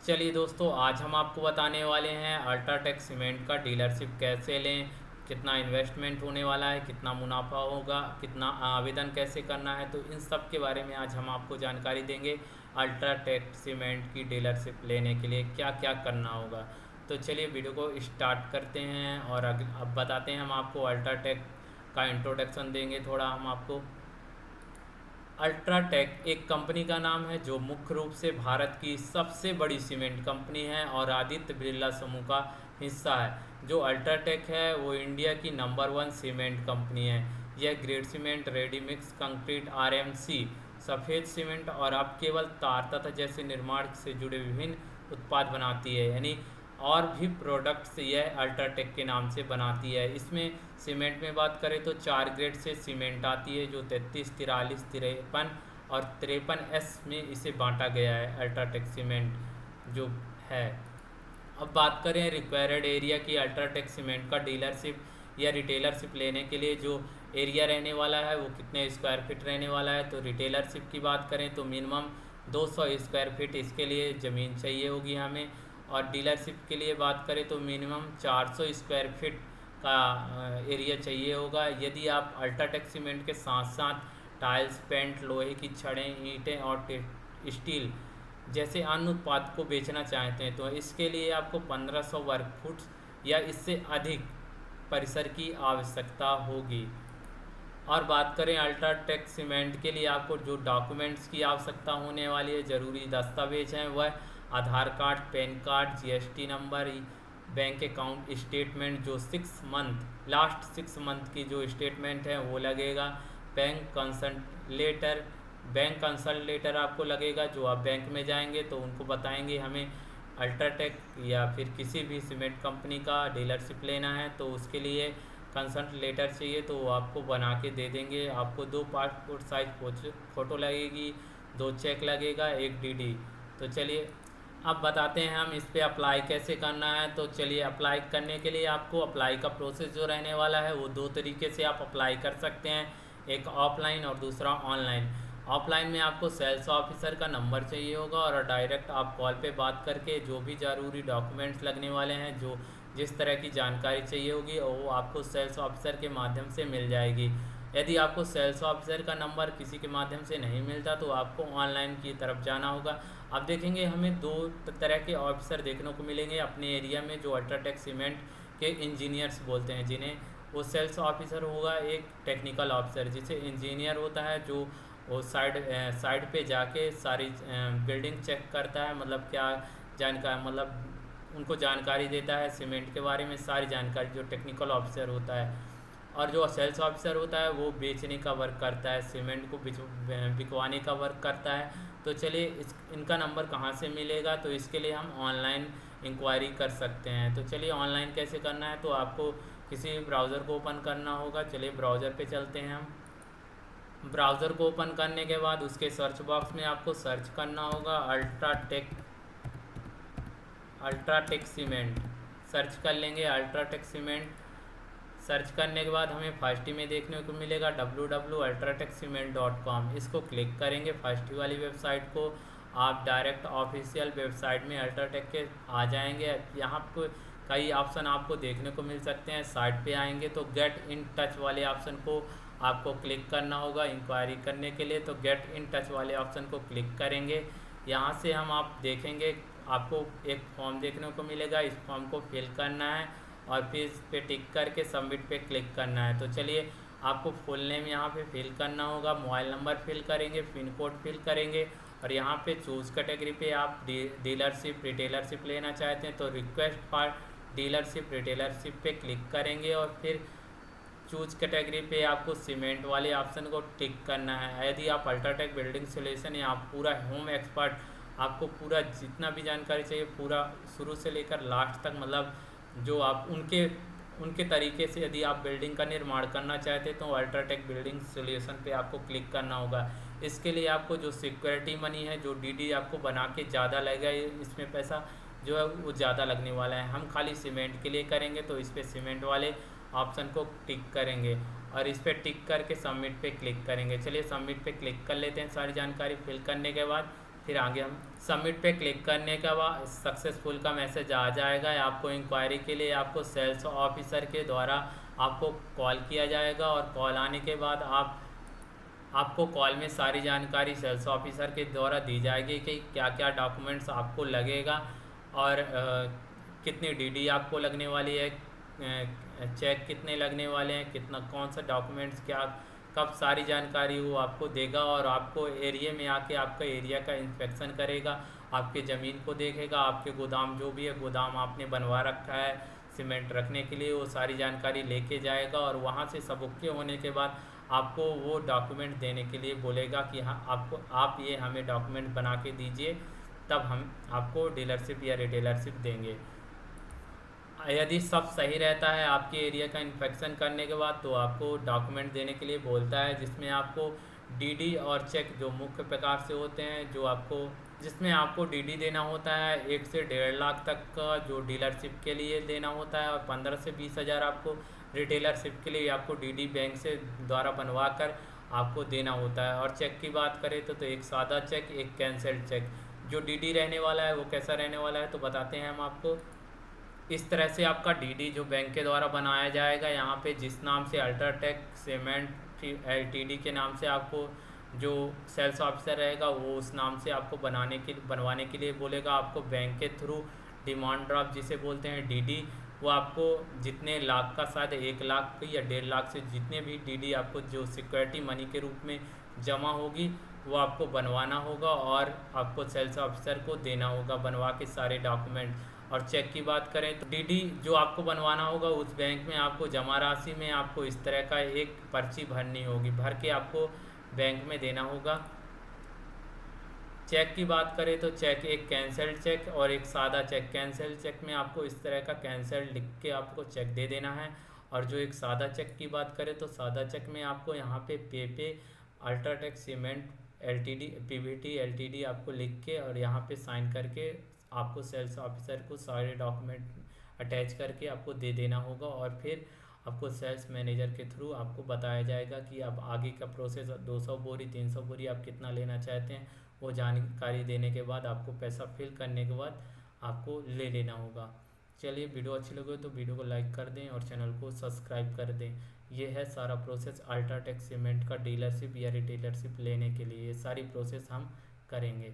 चलिए दोस्तों, आज हम आपको बताने वाले हैं अल्ट्राटेक सीमेंट का डीलरशिप कैसे लें, कितना इन्वेस्टमेंट होने वाला है, कितना मुनाफा होगा, कितना आवेदन कैसे करना है। तो इन सब के बारे में आज हम आपको जानकारी देंगे। अल्ट्राटेक सीमेंट की डीलरशिप लेने के लिए क्या क्या करना होगा। तो चलिए वीडियो को स्टार्ट करते हैं और अब बताते हैं हम आपको अल्ट्राटेक का इंट्रोडक्शन देंगे थोड़ा हम आपको। अल्ट्राटेक एक कंपनी का नाम है जो मुख्य रूप से भारत की सबसे बड़ी सीमेंट कंपनी है और आदित्य बिरला समूह का हिस्सा है। जो अल्ट्राटेक है वो इंडिया की नंबर 1 सीमेंट कंपनी है। यह grade cement, ready mix concrete, RMC, सफ़ेद सीमेंट और अब केवल तार तथा जैसे निर्माण से जुड़े विभिन्न उत्पाद बनाती है, यानी और भी प्रोडक्ट्स यह अल्ट्राटेक के नाम से बनाती है। इसमें सीमेंट में बात करें तो 4 ग्रेड से सीमेंट आती है, जो 33, 43, 53 और 53S में इसे बांटा गया है अल्ट्राटेक सीमेंट जो है। अब बात करें रिक्वायर्ड एरिया की अल्ट्राटेक सीमेंट का डीलरशिप या रिटेलरशिप लेने के लिए जो एरिया रहने वाला है वो कितने स्क्वायर फीट रहने वाला है। तो रिटेलरशिप की बात करें तो मिनिमम 200 स्क्वायर फीट इसके लिए ज़मीन चाहिए होगी हमें, और डीलरशिप के लिए बात करें तो मिनिमम 400 स्क्वायर फीट का एरिया चाहिए होगा। यदि आप अल्ट्राटेक सीमेंट के साथ साथ टाइल्स, पेंट, लोहे की छड़ें, ईंटें और स्टील जैसे अन्य उत्पाद को बेचना चाहते हैं तो इसके लिए आपको 1500 वर्ग फुट या इससे अधिक परिसर की आवश्यकता होगी। और बात करें अल्ट्राटेक सीमेंट के लिए आपको जो डॉक्यूमेंट्स की आवश्यकता होने वाली है, ज़रूरी दस्तावेज हैं, वह Aadhaar card, PAN card, GST number, bank account statement जो 6 मंथ लास्ट 6 मंथ की जो स्टेटमेंट है वो लगेगा। बैंक कंसल्ट लेटर आपको लगेगा, जो आप बैंक में जाएंगे तो उनको बताएंगे हमें अल्ट्राटेक या फिर किसी भी सीमेंट कंपनी का डीलरशिप लेना है तो उसके लिए कंसल्ट लेटर चाहिए, तो वो आपको बना के दे देंगे। आपको 2 पासपोर्ट साइज फ़ोटो लगेगी, 2 चेक लगेगा, 1 डीडी। तो चलिए अब बताते हैं हम इस पर अप्लाई कैसे करना है। तो चलिए अप्लाई करने के लिए आपको अप्लाई का प्रोसेस जो रहने वाला है वो 2 तरीके से आप अप्लाई कर सकते हैं, एक ऑफलाइन और दूसरा ऑनलाइन। ऑफलाइन में आपको सेल्स ऑफिसर का नंबर चाहिए होगा और डायरेक्ट आप कॉल पे बात करके जो भी ज़रूरी डॉक्यूमेंट्स लगने वाले हैं, जो जिस तरह की जानकारी चाहिए होगी वो आपको सेल्स ऑफिसर के माध्यम से मिल जाएगी। यदि आपको सेल्स ऑफिसर का नंबर किसी के माध्यम से नहीं मिलता तो आपको ऑनलाइन की तरफ जाना होगा। अब देखेंगे हमें 2 तरह के ऑफिसर देखने को मिलेंगे अपने एरिया में, जो अल्ट्राटेक सीमेंट के इंजीनियर्स बोलते हैं जिन्हें। वो सेल्स ऑफिसर होगा एक टेक्निकल ऑफिसर, जिसे इंजीनियर होता है, जो वो साइड पे जाके सारी बिल्डिंग चेक करता है, मतलब क्या जानकारी, मतलब उनको जानकारी देता है सीमेंट के बारे में सारी जानकारी, जो टेक्निकल ऑफिसर होता है। और जो सेल्स ऑफिसर होता है वो बेचने का वर्क करता है, सीमेंट को बिकवाने का वर्क करता है। तो चलिए इनका नंबर कहाँ से मिलेगा, तो इसके लिए हम ऑनलाइन इंक्वायरी कर सकते हैं। तो चलिए ऑनलाइन कैसे करना है, तो आपको किसी ब्राउज़र को ओपन करना होगा। चलिए ब्राउज़र पे चलते हैं हम। ब्राउज़र को ओपन करने के बाद उसके सर्च बॉक्स में आपको सर्च करना होगा अल्ट्राटेक सीमेंट। सर्च कर लेंगे अल्ट्राटेक सीमेंट। सर्च करने के बाद हमें फर्स्ट ही में देखने को मिलेगा www.ultratechcement.com। इसको क्लिक करेंगे फर्स्ट ही वाली वेबसाइट को, आप डायरेक्ट ऑफिशियल वेबसाइट में अल्ट्राटेक के आ जाएंगे। यहाँ पर कई ऑप्शन आपको देखने को मिल सकते हैं। साइट पे आएंगे तो गेट इन टच वाले ऑप्शन को आपको क्लिक करना होगा इंक्वायरी करने के लिए। तो गेट इन टच वाले ऑप्शन को क्लिक करेंगे। यहाँ से हम आप देखेंगे आपको एक फॉर्म देखने को मिलेगा, इस फॉर्म को फिल करना है और फिर इस पे टिक करके सबमिट पे क्लिक करना है। तो चलिए आपको फुल नेम यहाँ पे फिल करना होगा, मोबाइल नंबर फिल करेंगे, पिन कोड फिल करेंगे और यहाँ पे चूज़ कैटेगरी पे आप डीलरशिप रिटेलरशिप लेना चाहते हैं तो रिक्वेस्ट फॉर डीलरशिप रिटेलरशिप पे क्लिक करेंगे और फिर चूज कैटेगरी पे आपको सीमेंट वाले ऑप्शन को टिक करना है। यदि आप अल्ट्राटेक बिल्डिंग सोल्यूशन या आप पूरा होम एक्सपर्ट, आपको पूरा जितना भी जानकारी चाहिए पूरा शुरू से लेकर लास्ट तक, मतलब जो आप उनके तरीके से यदि आप बिल्डिंग का निर्माण करना चाहते हैं तो अल्ट्राटेक बिल्डिंग सोल्यूशन पे आपको क्लिक करना होगा। इसके लिए आपको जो सिक्योरिटी मनी है, जो डीडी आपको बना के ज़्यादा लगेगा, इसमें पैसा जो है वो ज़्यादा लगने वाला है। हम खाली सीमेंट के लिए करेंगे तो इस पर सीमेंट वाले ऑप्शन को टिक करेंगे और इस पर टिक करके सबमिट पे क्लिक करेंगे। चलिए सबमिट पे क्लिक कर लेते हैं। सारी जानकारी फिल करने के बाद फिर आगे हम सबमिट पे क्लिक करने के बाद सक्सेसफुल का मैसेज आ जाएगा। आपको इंक्वायरी के लिए आपको सेल्स ऑफिसर के द्वारा आपको कॉल किया जाएगा, और कॉल आने के बाद आपको कॉल में सारी जानकारी सेल्स ऑफिसर के द्वारा दी जाएगी कि क्या क्या डॉक्यूमेंट्स आपको लगेगा, और कितनी डीडी आपको लगने वाली है, चेक कितने लगने वाले हैं, कितना कौन सा डॉक्यूमेंट्स क्या कब, सारी जानकारी वो आपको देगा। और आपको एरिया में आके आपका एरिया का इंस्पेक्शन करेगा, आपके ज़मीन को देखेगा, आपके गोदाम जो भी है गोदाम आपने बनवा रखा है सीमेंट रखने के लिए, वो सारी जानकारी लेके जाएगा। और वहाँ से सब ओके होने के बाद आपको वो डॉक्यूमेंट देने के लिए बोलेगा कि हाँ आप ये हमें डॉक्यूमेंट बना के दीजिए, तब हम आपको डीलरशिप या रिटेलरशिप देंगे। यदि सब सही रहता है आपके एरिया का इंस्पेक्शन करने के बाद, तो आपको डॉक्यूमेंट देने के लिए बोलता है, जिसमें आपको डीडी और चेक जो मुख्य प्रकार से होते हैं, जिसमें आपको डीडी देना होता है 1 से 1.5 लाख तक का, जो डीलरशिप के लिए देना होता है, और 15 से 20 हज़ार आपको रिटेलरशिप के लिए आपको डीडी बैंक से द्वारा बनवा कर आपको देना होता है। और चेक की बात करें तो एक सादा चेक, एक कैंसल्ड चेक। जो डीडी रहने वाला है वो कैसा रहने वाला है तो बताते हैं हम आपको। इस तरह से आपका डीडी जो बैंक के द्वारा बनाया जाएगा, यहाँ पे जिस नाम से अल्ट्राटेक सीमेंट एलटीडी के नाम से आपको जो सेल्स ऑफिसर रहेगा वो उस नाम से आपको बनवाने के लिए बोलेगा। आपको बैंक के थ्रू डिमांड ड्राफ्ट जिसे बोलते हैं डीडी, वो आपको जितने लाख का, शायद 1 लाख या 1.5 लाख से जितने भी डीडी आपको जो सिक्योरिटी मनी के रूप में जमा होगी वो आपको बनवाना होगा, और आपको सेल्स ऑफिसर को देना होगा बनवा के सारे डॉक्यूमेंट। और चेक की बात करें तो डीडी जो आपको बनवाना होगा उस बैंक में आपको जमा राशि में आपको इस तरह का एक पर्ची भरनी होगी, भर के आपको बैंक में देना होगा। चेक की बात करें तो चेक एक कैंसल्ड चेक और एक सादा चेक। कैंसल्ड चेक में आपको इस तरह का कैंसल्ड लिख के आपको चेक दे देना है। और जो एक सादा चेक की बात करें तो सादा चेक में आपको यहाँ पे UltraTech cement LTD Pvt LTD आपको लिख के और यहाँ पे साइन करके आपको सेल्स ऑफिसर को सारे डॉक्यूमेंट अटैच करके आपको दे देना होगा। और फिर आपको सेल्स मैनेजर के थ्रू आपको बताया जाएगा कि अब आगे का प्रोसेस 200 बोरी 300 बोरी आप कितना लेना चाहते हैं, वो जानकारी देने के बाद आपको पैसा फिल करने के बाद आपको ले लेना होगा। चलिए, वीडियो अच्छी लगे तो वीडियो को लाइक कर दें और चैनल को सब्सक्राइब कर दें। ये है सारा प्रोसेस अल्ट्राटेक सीमेंट का डीलरशिप या रिटेलरशिप लेने के लिए, ये सारी प्रोसेस हम करेंगे।